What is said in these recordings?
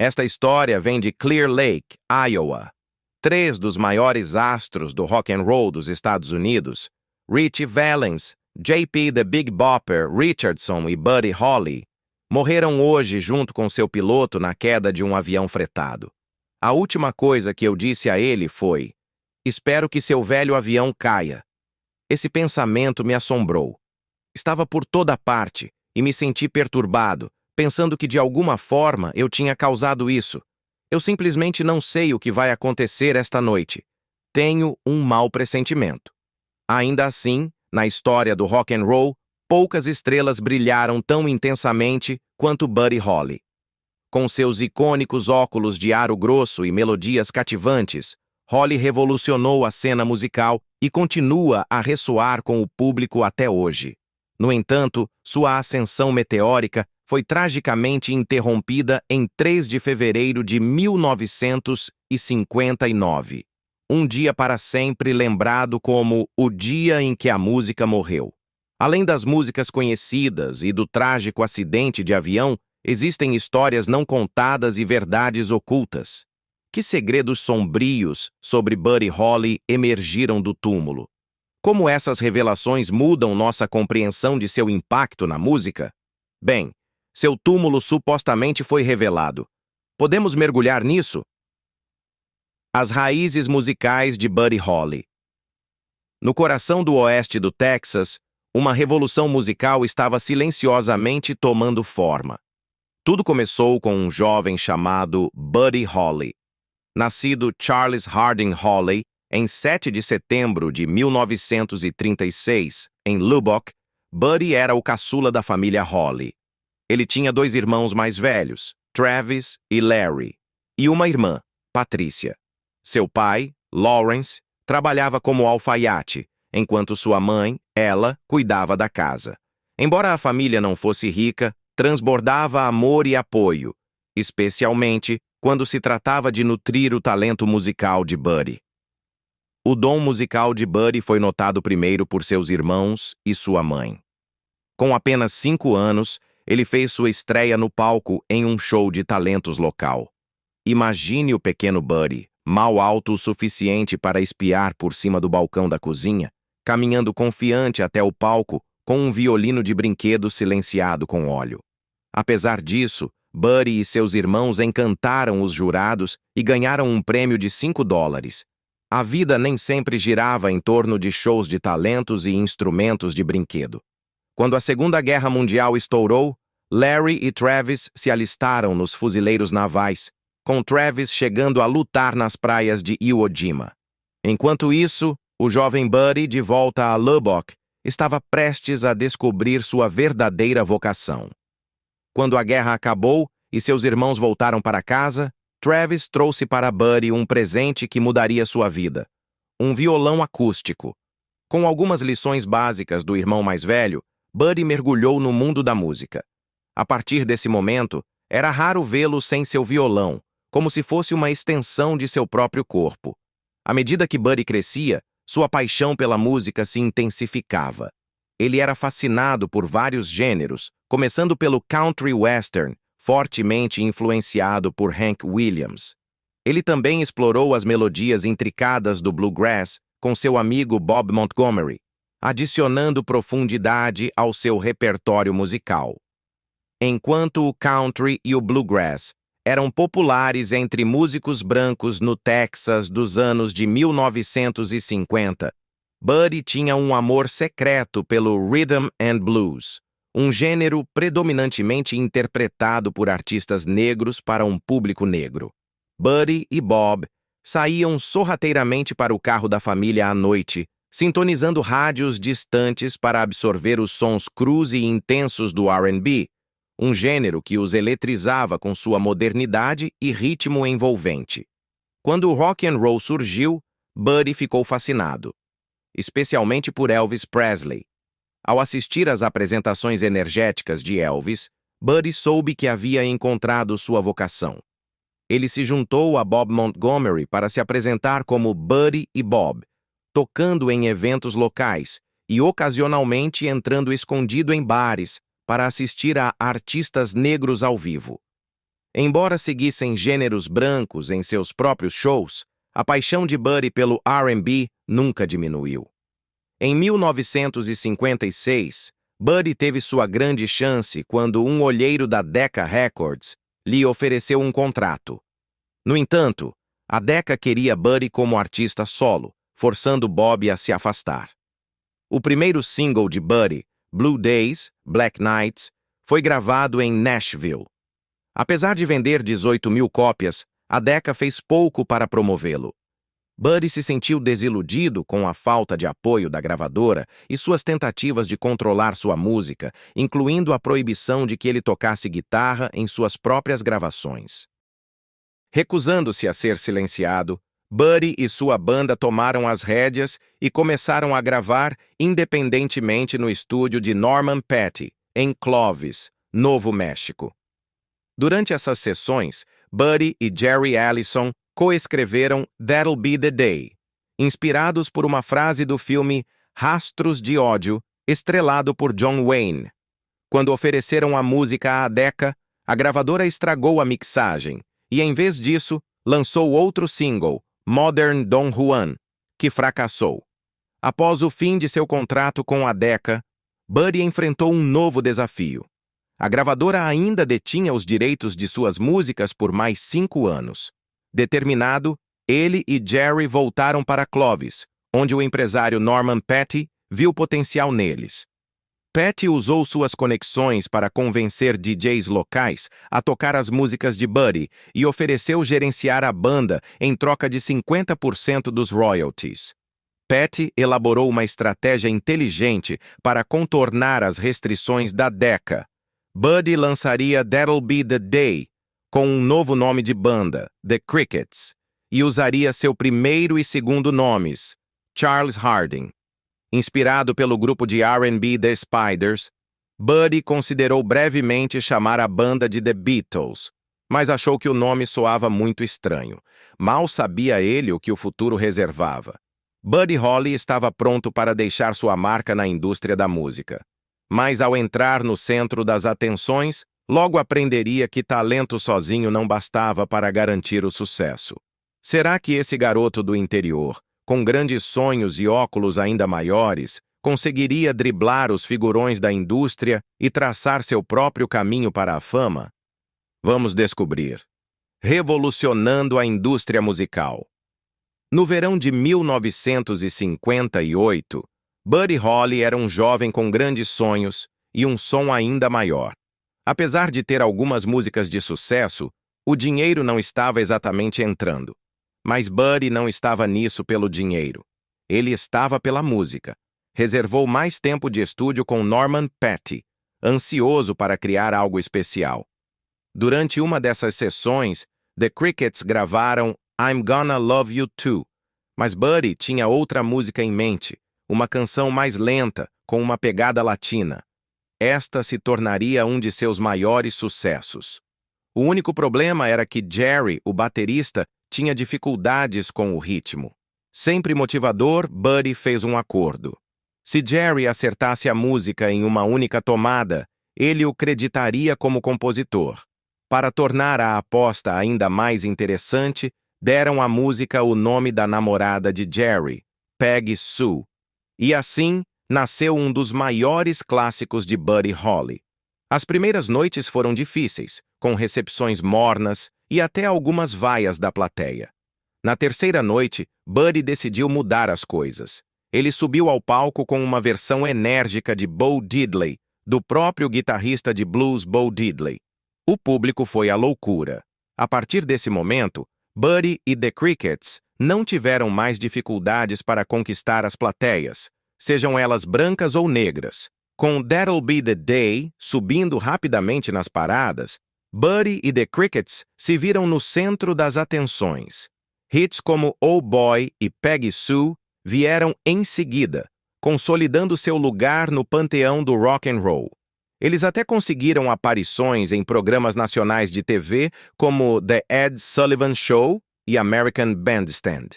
Esta história vem de Clear Lake, Iowa. Três dos maiores astros do rock and roll dos Estados Unidos, Ritchie Valens, J.P. The Big Bopper Richardson e Buddy Holly, morreram hoje junto com seu piloto na queda de um avião fretado. A última coisa que eu disse a ele foi: espero que seu velho avião caia. Esse pensamento me assombrou. Estava por toda parte e me senti perturbado, pensando que de alguma forma eu tinha causado isso. Eu simplesmente não sei o que vai acontecer esta noite. Tenho um mau pressentimento. Ainda assim, na história do rock and roll, poucas estrelas brilharam tão intensamente quanto Buddy Holly. Com seus icônicos óculos de aro grosso e melodias cativantes, Holly revolucionou a cena musical e continua a ressoar com o público até hoje. No entanto, sua ascensão meteórica foi tragicamente interrompida em 3 de fevereiro de 1959. Um dia para sempre lembrado como o dia em que a música morreu. Além das músicas conhecidas e do trágico acidente de avião, existem histórias não contadas e verdades ocultas. Que segredos sombrios sobre Buddy Holly emergiram do túmulo? Como essas revelações mudam nossa compreensão de seu impacto na música? Bem, seu túmulo supostamente foi revelado. Podemos mergulhar nisso? As raízes musicais de Buddy Holly. No coração do oeste do Texas, uma revolução musical estava silenciosamente tomando forma. Tudo começou com um jovem chamado Buddy Holly. Nascido Charles Harding Holly em 7 de setembro de 1936, em Lubbock, Buddy era o caçula da família Holly. Ele tinha 2 irmãos mais velhos, Travis e Larry, e uma irmã, Patrícia. Seu pai, Lawrence, trabalhava como alfaiate, enquanto sua mãe, ela, cuidava da casa. Embora a família não fosse rica, transbordava amor e apoio, especialmente quando se tratava de nutrir o talento musical de Buddy. O dom musical de Buddy foi notado primeiro por seus irmãos e sua mãe. Com apenas 5 anos, ele fez sua estreia no palco em um show de talentos local. Imagine o pequeno Buddy, mal alto o suficiente para espiar por cima do balcão da cozinha, caminhando confiante até o palco com um violino de brinquedo silenciado com óleo. Apesar disso, Buddy e seus irmãos encantaram os jurados e ganharam um prêmio de $5. A vida nem sempre girava em torno de shows de talentos e instrumentos de brinquedo. Quando a Segunda Guerra Mundial estourou, Larry e Travis se alistaram nos fuzileiros navais, com Travis chegando a lutar nas praias de Iwo Jima. Enquanto isso, o jovem Buddy, de volta a Lubbock, estava prestes a descobrir sua verdadeira vocação. Quando a guerra acabou e seus irmãos voltaram para casa, Travis trouxe para Buddy um presente que mudaria sua vida: um violão acústico. Com algumas lições básicas do irmão mais velho, Buddy mergulhou no mundo da música. A partir desse momento, era raro vê-lo sem seu violão, como se fosse uma extensão de seu próprio corpo. À medida que Buddy crescia, sua paixão pela música se intensificava. Ele era fascinado por vários gêneros, começando pelo country western, fortemente influenciado por Hank Williams. Ele também explorou as melodias intricadas do bluegrass com seu amigo Bob Montgomery, adicionando profundidade ao seu repertório musical. Enquanto o country e o bluegrass eram populares entre músicos brancos no Texas dos anos de 1950, Buddy tinha um amor secreto pelo rhythm and blues, um gênero predominantemente interpretado por artistas negros para um público negro. Buddy e Bob saíam sorrateiramente para o carro da família à noite, sintonizando rádios distantes para absorver os sons crus e intensos do R&B, um gênero que os eletrizava com sua modernidade e ritmo envolvente. Quando o rock and roll surgiu, Buddy ficou fascinado, especialmente por Elvis Presley. Ao assistir às apresentações energéticas de Elvis, Buddy soube que havia encontrado sua vocação. Ele se juntou a Bob Montgomery para se apresentar como Buddy e Bob, tocando em eventos locais e ocasionalmente entrando escondido em bares para assistir a artistas negros ao vivo. Embora seguissem gêneros brancos em seus próprios shows, a paixão de Buddy pelo R&B nunca diminuiu. Em 1956, Buddy teve sua grande chance quando um olheiro da Decca Records lhe ofereceu um contrato. No entanto, a Decca queria Buddy como artista solo, forçando Bob a se afastar. O primeiro single de Buddy, Blue Days, Black Nights, foi gravado em Nashville. Apesar de vender 18.000 cópias, a Decca fez pouco para promovê-lo. Buddy se sentiu desiludido com a falta de apoio da gravadora e suas tentativas de controlar sua música, incluindo a proibição de que ele tocasse guitarra em suas próprias gravações. Recusando-se a ser silenciado, Buddy e sua banda tomaram as rédeas e começaram a gravar independentemente no estúdio de Norman Petty, em Clovis, Novo México. Durante essas sessões, Buddy e Jerry Allison coescreveram That'll Be the Day, inspirados por uma frase do filme Rastros de Ódio, estrelado por John Wayne. Quando ofereceram a música à Decca, a gravadora estragou a mixagem e, em vez disso, lançou outro single, Modern Don Juan, que fracassou. Após o fim de seu contrato com a Decca, Buddy enfrentou um novo desafio. A gravadora ainda detinha os direitos de suas músicas por mais 5 anos. Determinado, ele e Jerry voltaram para Clovis, onde o empresário Norman Petty viu potencial neles. Petty usou suas conexões para convencer DJs locais a tocar as músicas de Buddy e ofereceu gerenciar a banda em troca de 50% dos royalties. Petty elaborou uma estratégia inteligente para contornar as restrições da Decca. Buddy lançaria That'll Be the Day, com um novo nome de banda, The Crickets, e usaria seu primeiro e segundo nomes, Charles Harding. Inspirado pelo grupo de R&B The Spiders, Buddy considerou brevemente chamar a banda de The Beatles, mas achou que o nome soava muito estranho. Mal sabia ele o que o futuro reservava. Buddy Holly estava pronto para deixar sua marca na indústria da música. Mas ao entrar no centro das atenções, logo aprenderia que talento sozinho não bastava para garantir o sucesso. Será que esse garoto do interior, com grandes sonhos e óculos ainda maiores, conseguiria driblar os figurões da indústria e traçar seu próprio caminho para a fama? Vamos descobrir. Revolucionando a indústria musical. No verão de 1958, Buddy Holly era um jovem com grandes sonhos e um som ainda maior. Apesar de ter algumas músicas de sucesso, o dinheiro não estava exatamente entrando. Mas Buddy não estava nisso pelo dinheiro. Ele estava pela música. Reservou mais tempo de estúdio com Norman Petty, ansioso para criar algo especial. Durante uma dessas sessões, The Crickets gravaram I'm Gonna Love You Too, mas Buddy tinha outra música em mente, uma canção mais lenta, com uma pegada latina. Esta se tornaria um de seus maiores sucessos. O único problema era que Jerry, o baterista, tinha dificuldades com o ritmo. Sempre motivador, Buddy fez um acordo. Se Jerry acertasse a música em uma única tomada, ele o creditaria como compositor. Para tornar a aposta ainda mais interessante, deram à música o nome da namorada de Jerry, Peggy Sue. E assim, nasceu um dos maiores clássicos de Buddy Holly. As primeiras noites foram difíceis, com recepções mornas e até algumas vaias da plateia. Na terceira noite, Buddy decidiu mudar as coisas. Ele subiu ao palco com uma versão enérgica de Bo Diddley, do próprio guitarrista de blues Bo Diddley. O público foi à loucura. A partir desse momento, Buddy e The Crickets não tiveram mais dificuldades para conquistar as plateias, sejam elas brancas ou negras. Com That'll Be the Day subindo rapidamente nas paradas, Buddy e The Crickets se viram no centro das atenções. Hits como Oh Boy e Peggy Sue vieram em seguida, consolidando seu lugar no panteão do rock and roll. Eles até conseguiram aparições em programas nacionais de TV como The Ed Sullivan Show e American Bandstand.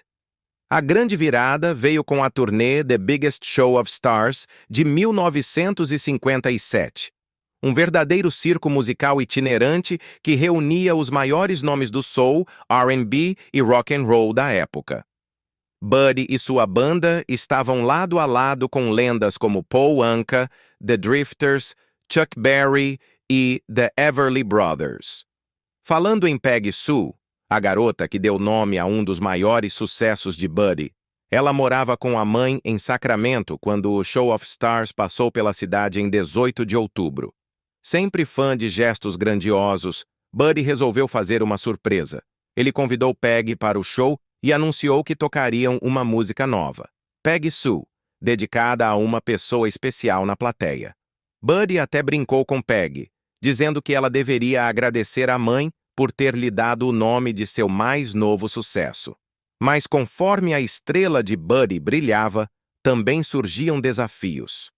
A grande virada veio com a turnê The Biggest Show of Stars de 1957. um verdadeiro circo musical itinerante que reunia os maiores nomes do soul, R&B e rock and roll da época. Buddy e sua banda estavam lado a lado com lendas como Paul Anka, The Drifters, Chuck Berry e The Everly Brothers. Falando em Peggy Sue, a garota que deu nome a um dos maiores sucessos de Buddy, ela morava com a mãe em Sacramento quando o Show of Stars passou pela cidade em 18 de outubro. Sempre fã de gestos grandiosos, Buddy resolveu fazer uma surpresa. Ele convidou Peggy para o show e anunciou que tocariam uma música nova, Peggy Sue, dedicada a uma pessoa especial na plateia. Buddy até brincou com Peggy, dizendo que ela deveria agradecer à mãe por ter lhe dado o nome de seu mais novo sucesso. Mas conforme a estrela de Buddy brilhava, também surgiam desafios.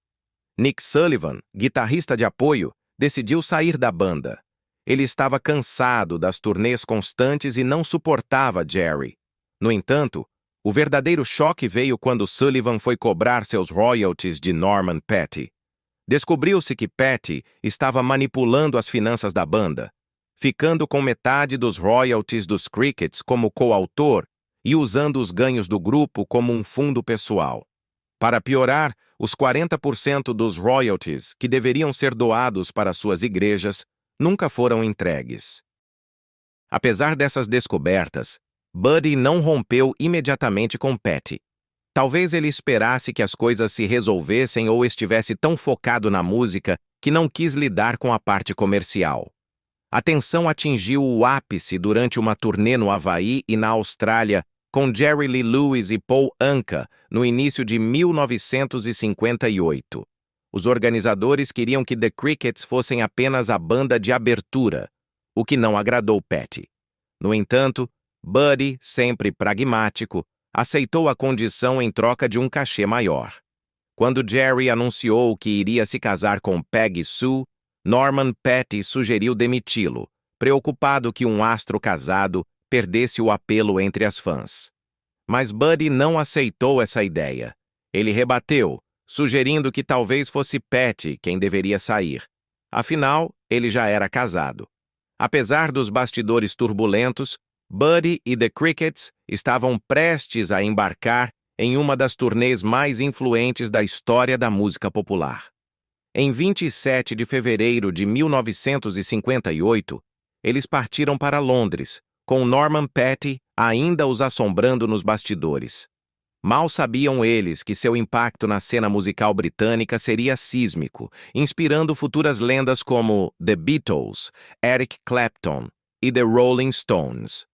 Nick Sullivan, guitarrista de apoio, decidiu sair da banda. Ele estava cansado das turnês constantes e não suportava Jerry. No entanto, o verdadeiro choque veio quando Sullivan foi cobrar seus royalties de Norman Petty. Descobriu-se que Petty estava manipulando as finanças da banda, ficando com metade dos royalties dos Crickets como coautor e usando os ganhos do grupo como um fundo pessoal. Para piorar, os 40% dos royalties que deveriam ser doados para suas igrejas nunca foram entregues. Apesar dessas descobertas, Buddy não rompeu imediatamente com Petty. Talvez ele esperasse que as coisas se resolvessem ou estivesse tão focado na música que não quis lidar com a parte comercial. A tensão atingiu o ápice durante uma turnê no Havaí e na Austrália com Jerry Lee Lewis e Paul Anka no início de 1958. Os organizadores queriam que The Crickets fossem apenas a banda de abertura, o que não agradou Petty. No entanto, Buddy, sempre pragmático, aceitou a condição em troca de um cachê maior. Quando Jerry anunciou que iria se casar com Peggy Sue, Norman Petty sugeriu demiti-lo, preocupado que um astro casado perdesse o apelo entre as fãs. Mas Buddy não aceitou essa ideia. Ele rebateu, sugerindo que talvez fosse Petty quem deveria sair. Afinal, ele já era casado. Apesar dos bastidores turbulentos, Buddy e The Crickets estavam prestes a embarcar em uma das turnês mais influentes da história da música popular. Em 27 de fevereiro de 1958, eles partiram para Londres, com Norman Petty ainda os assombrando nos bastidores. Mal sabiam eles que seu impacto na cena musical britânica seria sísmico, inspirando futuras lendas como The Beatles, Eric Clapton e The Rolling Stones.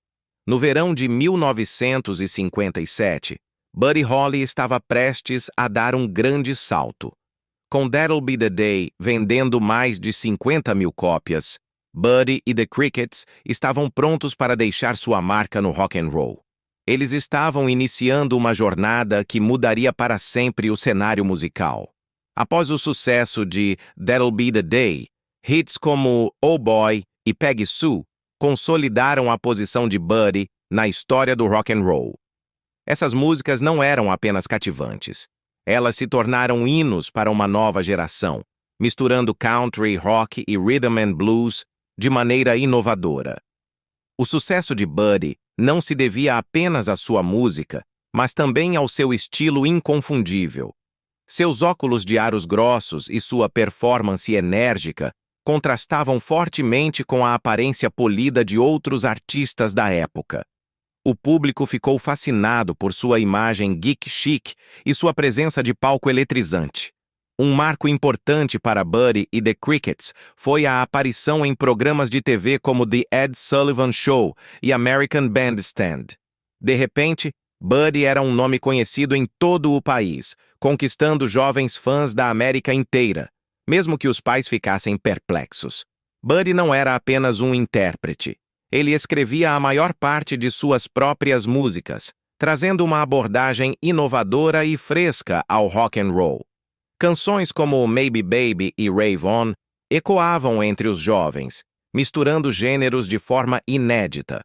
No verão de 1957, Buddy Holly estava prestes a dar um grande salto. Com That'll Be the Day vendendo mais de 50 mil cópias, Buddy e The Crickets estavam prontos para deixar sua marca no rock and roll. Eles estavam iniciando uma jornada que mudaria para sempre o cenário musical. Após o sucesso de That'll Be the Day, hits como Oh Boy e Peggy Sue consolidaram a posição de Buddy na história do rock and roll. Essas músicas não eram apenas cativantes. Elas se tornaram hinos para uma nova geração, misturando country, rock e rhythm and blues de maneira inovadora. O sucesso de Buddy não se devia apenas à sua música, mas também ao seu estilo inconfundível. Seus óculos de aros grossos e sua performance enérgica contrastavam fortemente com a aparência polida de outros artistas da época. O público ficou fascinado por sua imagem geek chic e sua presença de palco eletrizante. Um marco importante para Buddy e The Crickets foi a aparição em programas de TV como The Ed Sullivan Show e American Bandstand. De repente, Buddy era um nome conhecido em todo o país, conquistando jovens fãs da América inteira, mesmo que os pais ficassem perplexos. Buddy não era apenas um intérprete. Ele escrevia a maior parte de suas próprias músicas, trazendo uma abordagem inovadora e fresca ao rock and roll. Canções como Maybe Baby e Rave On ecoavam entre os jovens, misturando gêneros de forma inédita.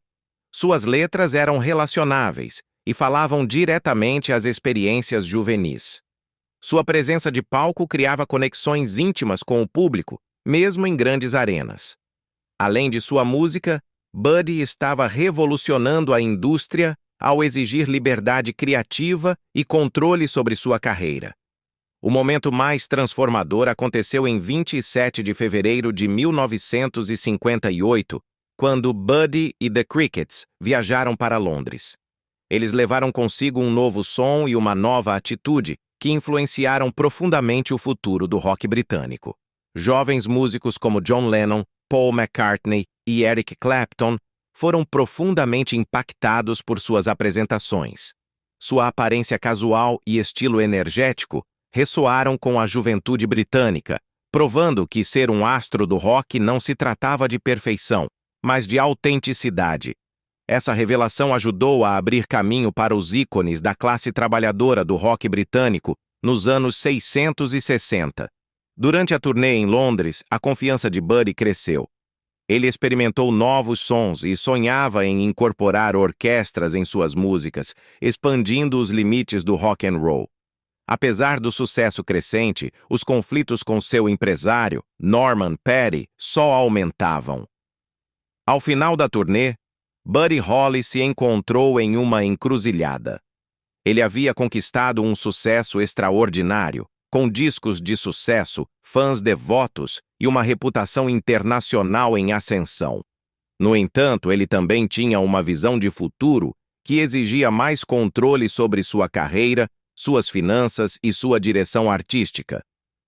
Suas letras eram relacionáveis e falavam diretamente às experiências juvenis. Sua presença de palco criava conexões íntimas com o público mesmo em grandes arenas. Além de sua música, Buddy estava revolucionando a indústria ao exigir liberdade criativa e controle sobre sua carreira. O momento mais transformador aconteceu em 27 de fevereiro de 1958, quando Buddy e The Crickets viajaram para Londres. Eles levaram consigo um novo som e uma nova atitude que influenciaram profundamente o futuro do rock britânico. Jovens músicos como John Lennon, Paul McCartney e Eric Clapton foram profundamente impactados por suas apresentações. Sua aparência casual e estilo energético ressoaram com a juventude britânica, provando que ser um astro do rock não se tratava de perfeição, mas de autenticidade. Essa revelação ajudou a abrir caminho para os ícones da classe trabalhadora do rock britânico nos anos 660. Durante a turnê em Londres, a confiança de Buddy cresceu. Ele experimentou novos sons e sonhava em incorporar orquestras em suas músicas, expandindo os limites do rock and roll. Apesar do sucesso crescente, os conflitos com seu empresário, Norman Petty, só aumentavam. Ao final da turnê, Buddy Holly se encontrou em uma encruzilhada. Ele havia conquistado um sucesso extraordinário, com discos de sucesso, fãs devotos e uma reputação internacional em ascensão. No entanto, ele também tinha uma visão de futuro que exigia mais controle sobre sua carreira, suas finanças e sua direção artística.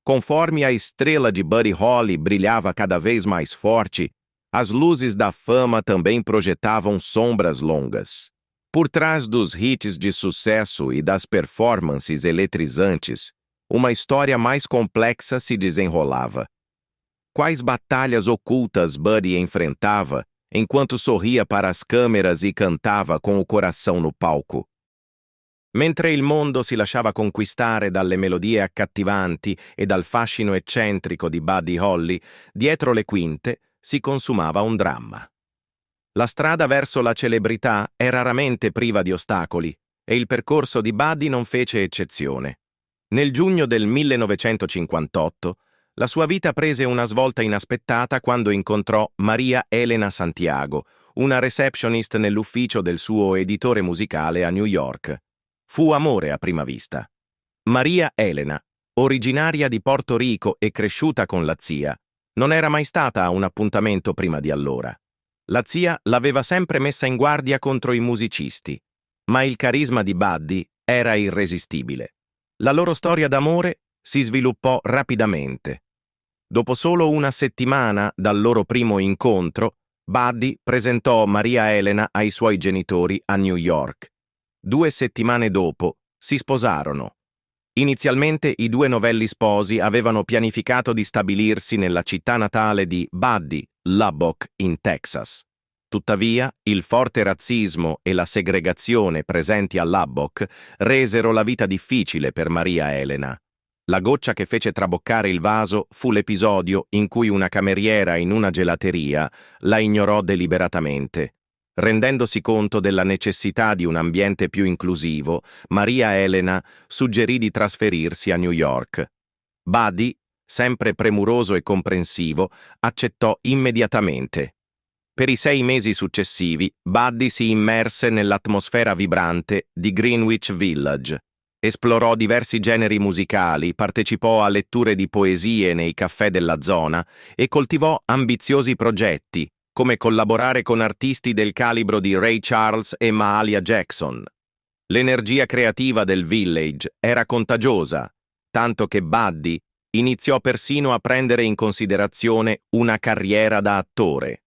Conforme a estrela de Buddy Holly brilhava cada vez mais forte, as luzes da fama também projetavam sombras longas. Por trás dos hits de sucesso e das performances eletrizantes, uma história mais complexa se desenrolava. Quais batalhas ocultas Buddy enfrentava enquanto sorria para as câmeras e cantava com o coração no palco? Mentre il mondo si lasciava conquistare dalle melodie accattivanti e dal fascino eccentrico di Buddy Holly, dietro le quinte si consumava un dramma. La strada verso la celebrità è raramente priva di ostacoli, e il percorso di Buddy non fece eccezione. Nel giugno del 1958, la sua vita prese una svolta inaspettata quando incontrò Maria Elena Santiago, una receptionist nell'ufficio del suo editore musicale a New York. Fu amore a prima vista. Maria Elena, originaria di Porto Rico e cresciuta con la zia, non era mai stata a un appuntamento prima di allora. La zia l'aveva sempre messa in guardia contro i musicisti, ma il carisma di Buddy era irresistibile. La loro storia d'amore si sviluppò rapidamente. Dopo solo una settimana dal loro primo incontro, Buddy presentò Maria Elena ai suoi genitori a New York. 2 settimane dopo si sposarono. Inizialmente i due novelli sposi avevano pianificato di stabilirsi nella città natale di Buddy, Lubbock, in Texas. Tuttavia, il forte razzismo e la segregazione presenti a Lubbock resero la vita difficile per Maria Elena. La goccia che fece traboccare il vaso fu l'episodio in cui una cameriera in una gelateria la ignorò deliberatamente. Rendendosi conto della necessità di un ambiente più inclusivo, Maria Elena suggerì di trasferirsi a New York. Buddy, sempre premuroso e comprensivo, accettò immediatamente. Per i 6 mesi successivi, Buddy si immerse nell'atmosfera vibrante di Greenwich Village. Esplorò diversi generi musicali, partecipò a letture di poesie nei caffè della zona e coltivò ambiziosi progetti, come collaborare con artisti del calibro di Ray Charles e Mahalia Jackson. L'energia creativa del Village era contagiosa, tanto che Buddy iniziò persino a prendere in considerazione una carriera da attore.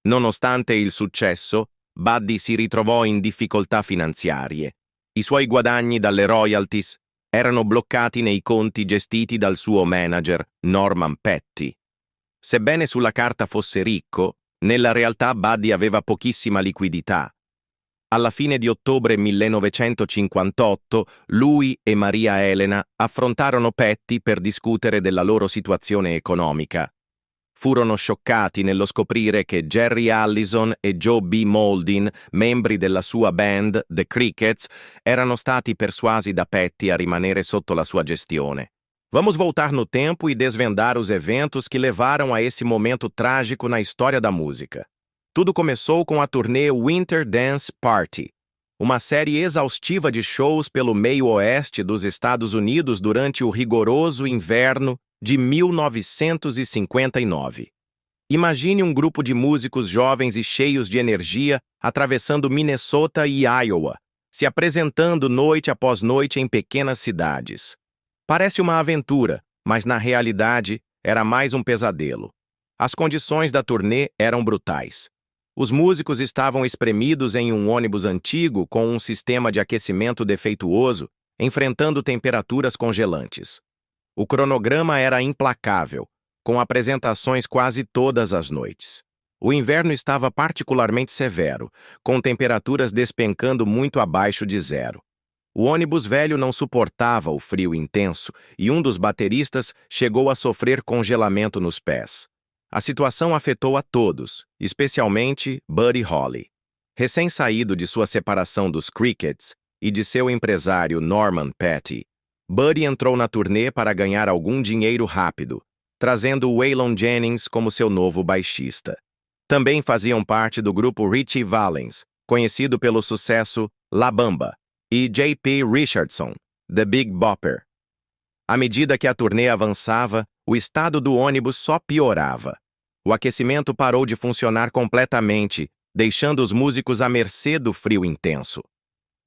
Nonostante il successo, Buddy si ritrovò in difficoltà finanziarie. I suoi guadagni dalle royalties erano bloccati nei conti gestiti dal suo manager, Norman Petty. Sebbene sulla carta fosse ricco, nella realtà Buddy aveva pochissima liquidità. Alla fine di ottobre 1958, lui e Maria Elena affrontarono Petty per discutere della loro situazione economica. Furono scioccati nello scoprire che Jerry Allison e Joe B. Mauldin, membri della sua band The Crickets, erano stati persuasi da Petty a rimanere sotto la sua gestione. Vamos voltar no tempo e desvendar os eventos que levaram a esse momento trágico na história da música. Tudo começou com a turnê Winter Dance Party, uma série exaustiva de shows pelo meio oeste dos Estados Unidos durante o rigoroso inverno de 1959. Imagine um grupo de músicos jovens e cheios de energia atravessando Minnesota e Iowa, se apresentando noite após noite em pequenas cidades. Parece uma aventura, mas na realidade era mais um pesadelo. As condições da turnê eram brutais. Os músicos estavam espremidos em um ônibus antigo com um sistema de aquecimento defeituoso, enfrentando temperaturas congelantes. O cronograma era implacável, com apresentações quase todas as noites. O inverno estava particularmente severo, com temperaturas despencando muito abaixo de zero. O ônibus velho não suportava o frio intenso e um dos bateristas chegou a sofrer congelamento nos pés. A situação afetou a todos, especialmente Buddy Holly. Recém-saído de sua separação dos Crickets e de seu empresário Norman Petty, Buddy entrou na turnê para ganhar algum dinheiro rápido, trazendo Waylon Jennings como seu novo baixista. Também faziam parte do grupo Ritchie Valens, conhecido pelo sucesso La Bamba, e J.P. Richardson, The Big Bopper. À medida que a turnê avançava, o estado do ônibus só piorava. O aquecimento parou de funcionar completamente, deixando os músicos à mercê do frio intenso.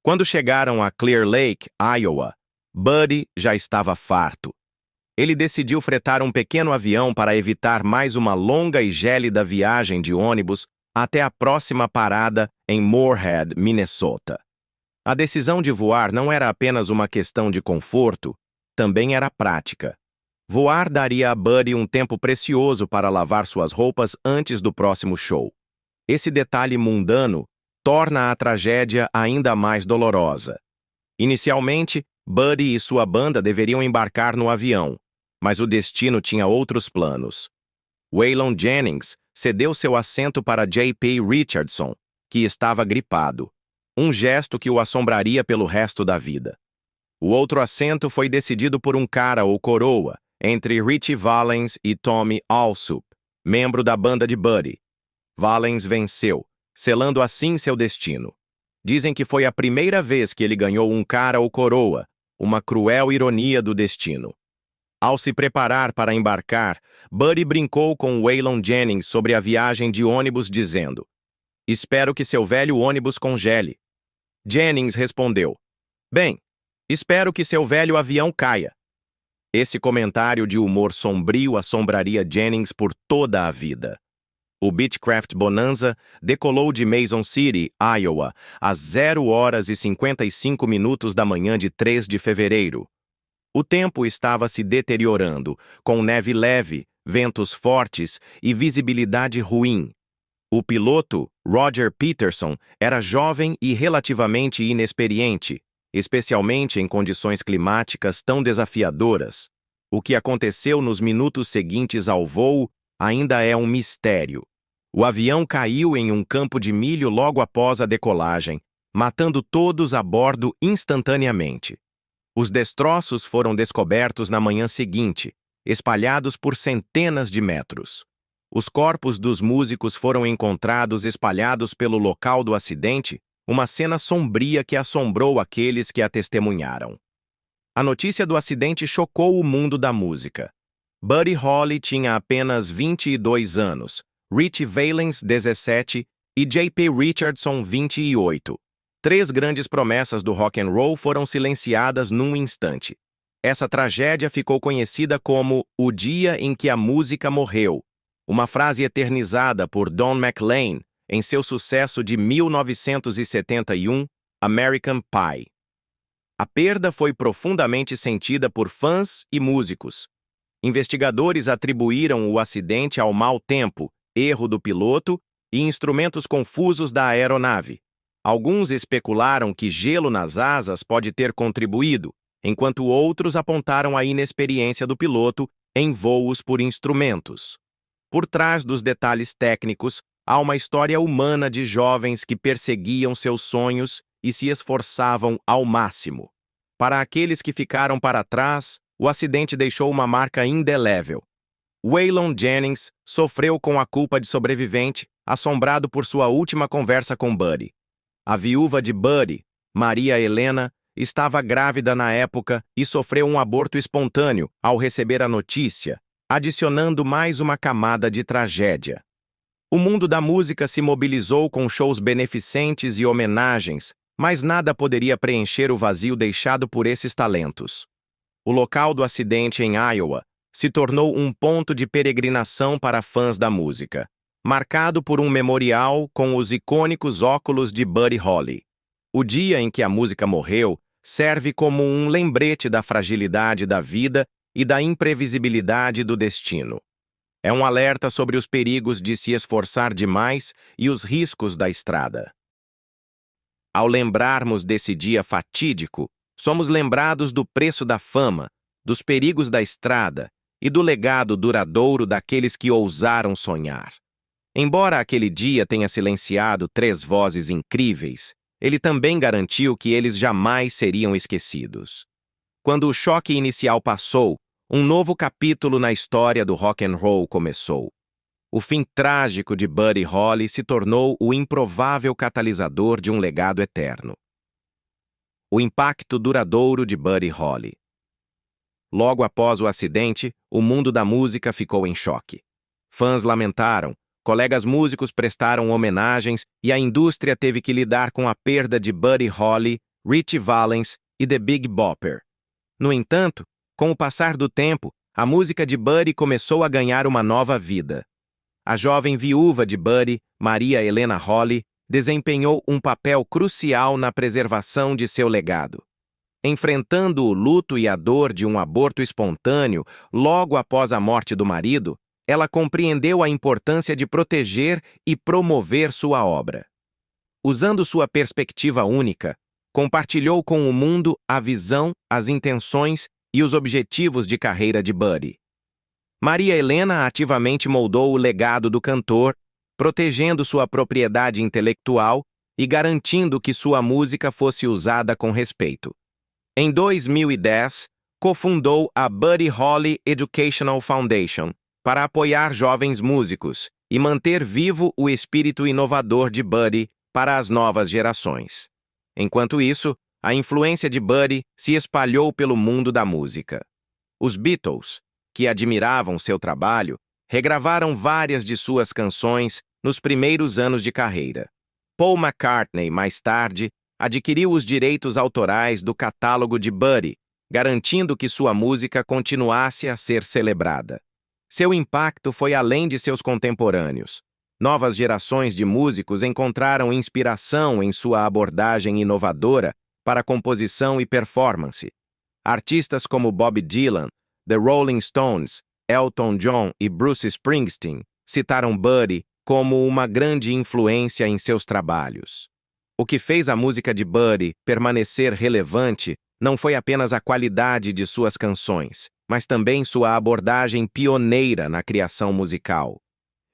Quando chegaram a Clear Lake, Iowa, Buddy já estava farto. Ele decidiu fretar um pequeno avião para evitar mais uma longa e gélida viagem de ônibus até a próxima parada em Moorhead, Minnesota. A decisão de voar não era apenas uma questão de conforto, também era prática. Voar daria a Buddy um tempo precioso para lavar suas roupas antes do próximo show. Esse detalhe mundano torna a tragédia ainda mais dolorosa. Inicialmente, Buddy e sua banda deveriam embarcar no avião, mas o destino tinha outros planos. Waylon Jennings cedeu seu assento para J.P. Richardson, que estava gripado, um gesto que o assombraria pelo resto da vida. O outro assento foi decidido por um cara ou coroa, entre Ritchie Valens e Tommy Allsup, membro da banda de Buddy. Valens venceu, selando assim seu destino. Dizem que foi a primeira vez que ele ganhou um cara ou coroa, uma cruel ironia do destino. Ao se preparar para embarcar, Buddy brincou com Waylon Jennings sobre a viagem de ônibus, dizendo: "Espero que seu velho ônibus congele." Jennings respondeu: "Bem, espero que seu velho avião caia." Esse comentário de humor sombrio assombraria Jennings por toda a vida. O Beechcraft Bonanza decolou de Mason City, Iowa, às 0h55 da manhã de 3 de fevereiro. O tempo estava se deteriorando, com neve leve, ventos fortes e visibilidade ruim. O piloto, Roger Peterson, era jovem e relativamente inexperiente, especialmente em condições climáticas tão desafiadoras. O que aconteceu nos minutos seguintes ao voo ainda é um mistério. O avião caiu em um campo de milho logo após a decolagem, matando todos a bordo instantaneamente. Os destroços foram descobertos na manhã seguinte, espalhados por centenas de metros. Os corpos dos músicos foram encontrados espalhados pelo local do acidente, uma cena sombria que assombrou aqueles que a testemunharam. A notícia do acidente chocou o mundo da música. Buddy Holly tinha apenas 22 anos, Ritchie Valens, 17, e J.P. Richardson, 28. Três grandes promessas do rock and roll foram silenciadas num instante. Essa tragédia ficou conhecida como "o dia em que a música morreu", uma frase eternizada por Don McLean em seu sucesso de 1971, American Pie. A perda foi profundamente sentida por fãs e músicos. Investigadores atribuíram o acidente ao mau tempo, erro do piloto e instrumentos confusos da aeronave. Alguns especularam que gelo nas asas pode ter contribuído, enquanto outros apontaram a inexperiência do piloto em voos por instrumentos. Por trás dos detalhes técnicos, há uma história humana de jovens que perseguiam seus sonhos e se esforçavam ao máximo. Para aqueles que ficaram para trás, o acidente deixou uma marca indelével. Waylon Jennings sofreu com a culpa de sobrevivente, assombrado por sua última conversa com Buddy. A viúva de Buddy, Maria Helena, estava grávida na época e sofreu um aborto espontâneo ao receber a notícia, adicionando mais uma camada de tragédia. O mundo da música se mobilizou com shows beneficentes e homenagens, mas nada poderia preencher o vazio deixado por esses talentos. O local do acidente em Iowa se tornou um ponto de peregrinação para fãs da música, marcado por um memorial com os icônicos óculos de Buddy Holly. O dia em que a música morreu serve como um lembrete da fragilidade da vida e da imprevisibilidade do destino. É um alerta sobre os perigos de se esforçar demais e os riscos da estrada. Ao lembrarmos desse dia fatídico, somos lembrados do preço da fama, dos perigos da estrada e do legado duradouro daqueles que ousaram sonhar. Embora aquele dia tenha silenciado 3 vozes incríveis, ele também garantiu que eles jamais seriam esquecidos. Quando o choque inicial passou, um novo capítulo na história do rock and roll começou. O fim trágico de Buddy Holly se tornou o improvável catalisador de um legado eterno. O impacto duradouro de Buddy Holly. Logo após o acidente, o mundo da música ficou em choque. Fãs lamentaram, colegas músicos prestaram homenagens e a indústria teve que lidar com a perda de Buddy Holly, Ritchie Valens e The Big Bopper. No entanto, com o passar do tempo, a música de Buddy começou a ganhar uma nova vida. A jovem viúva de Buddy, Maria Helena Holly, desempenhou um papel crucial na preservação de seu legado. Enfrentando o luto e a dor de um aborto espontâneo logo após a morte do marido, ela compreendeu a importância de proteger e promover sua obra. Usando sua perspectiva única, compartilhou com o mundo a visão, as intenções e os objetivos de carreira de Buddy. Maria Helena ativamente moldou o legado do cantor, protegendo sua propriedade intelectual e garantindo que sua música fosse usada com respeito. Em 2010, cofundou a Buddy Holly Educational Foundation para apoiar jovens músicos e manter vivo o espírito inovador de Buddy para as novas gerações. Enquanto isso, a influência de Buddy se espalhou pelo mundo da música. Os Beatles, que admiravam seu trabalho, regravaram várias de suas canções nos primeiros anos de carreira. Paul McCartney, mais tarde, adquiriu os direitos autorais do catálogo de Buddy, garantindo que sua música continuasse a ser celebrada. Seu impacto foi além de seus contemporâneos. Novas gerações de músicos encontraram inspiração em sua abordagem inovadora para composição e performance. Artistas como Bob Dylan, The Rolling Stones, Elton John e Bruce Springsteen citaram Buddy como uma grande influência em seus trabalhos. O que fez a música de Buddy permanecer relevante não foi apenas a qualidade de suas canções, mas também sua abordagem pioneira na criação musical.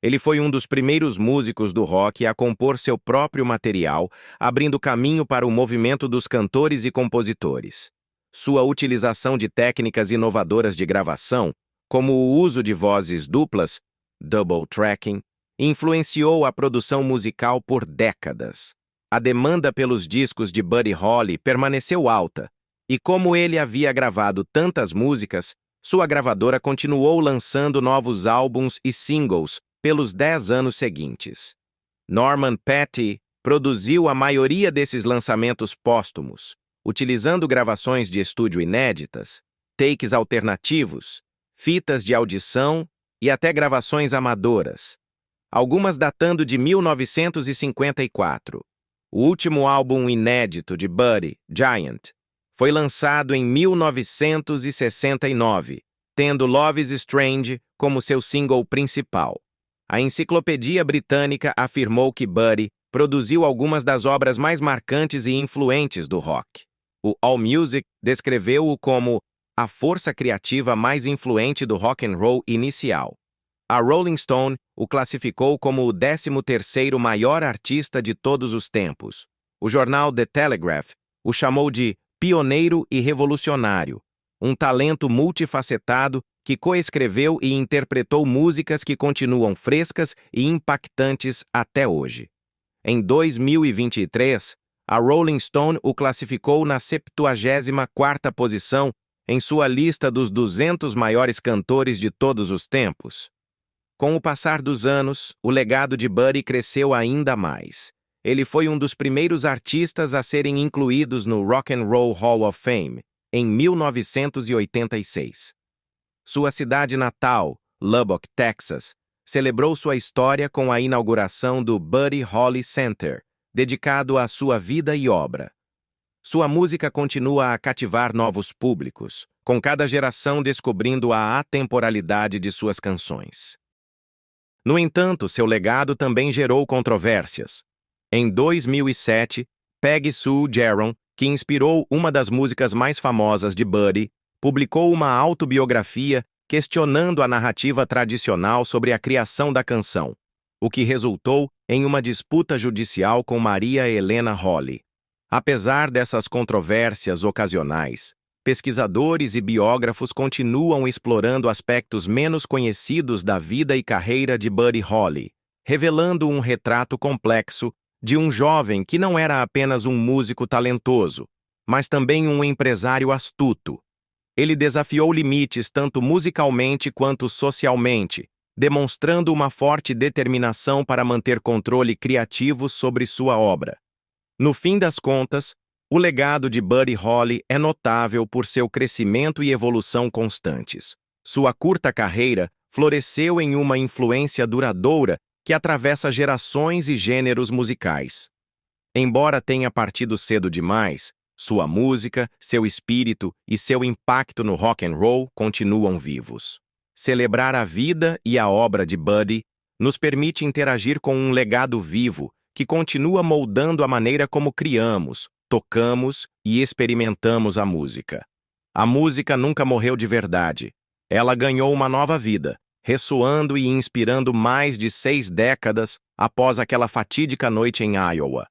Ele foi um dos primeiros músicos do rock a compor seu próprio material, abrindo caminho para o movimento dos cantores e compositores. Sua utilização de técnicas inovadoras de gravação, como o uso de vozes duplas, double tracking, influenciou a produção musical por décadas. A demanda pelos discos de Buddy Holly permaneceu alta, e como ele havia gravado tantas músicas, sua gravadora continuou lançando novos álbuns e singles pelos 10 anos seguintes. Norman Petty produziu a maioria desses lançamentos póstumos, utilizando gravações de estúdio inéditas, takes alternativos, fitas de audição e até gravações amadoras, algumas datando de 1954. O último álbum inédito de Buddy, Giant, foi lançado em 1969, tendo Love is Strange como seu single principal. A Enciclopédia Britânica afirmou que Buddy produziu algumas das obras mais marcantes e influentes do rock. O AllMusic descreveu-o como a força criativa mais influente do rock and roll inicial. A Rolling Stone o classificou como o 13º maior artista de todos os tempos. O jornal The Telegraph o chamou de pioneiro e revolucionário, um talento multifacetado que coescreveu e interpretou músicas que continuam frescas e impactantes até hoje. Em 2023, a Rolling Stone o classificou na 74ª posição em sua lista dos 200 maiores cantores de todos os tempos. Com o passar dos anos, o legado de Buddy cresceu ainda mais. Ele foi um dos primeiros artistas a serem incluídos no Rock and Roll Hall of Fame, em 1986. Sua cidade natal, Lubbock, Texas, celebrou sua história com a inauguração do Buddy Holly Center, dedicado à sua vida e obra. Sua música continua a cativar novos públicos, com cada geração descobrindo a atemporalidade de suas canções. No entanto, seu legado também gerou controvérsias. Em 2007, Peggy Sue Gerron, que inspirou uma das músicas mais famosas de Buddy, publicou uma autobiografia questionando a narrativa tradicional sobre a criação da canção, o que resultou em uma disputa judicial com Maria Helena Holly. Apesar dessas controvérsias ocasionais, pesquisadores e biógrafos continuam explorando aspectos menos conhecidos da vida e carreira de Buddy Holly, revelando um retrato complexo de um jovem que não era apenas um músico talentoso, mas também um empresário astuto. Ele desafiou limites tanto musicalmente quanto socialmente, demonstrando uma forte determinação para manter controle criativo sobre sua obra. No fim das contas, o legado de Buddy Holly é notável por seu crescimento e evolução constantes. Sua curta carreira floresceu em uma influência duradoura que atravessa gerações e gêneros musicais. Embora tenha partido cedo demais, sua música, seu espírito e seu impacto no rock and roll continuam vivos. Celebrar a vida e a obra de Buddy nos permite interagir com um legado vivo que continua moldando a maneira como criamos, tocamos e experimentamos a música. A música nunca morreu de verdade. Ela ganhou uma nova vida, ressoando e inspirando mais de 6 décadas após aquela fatídica noite em Iowa.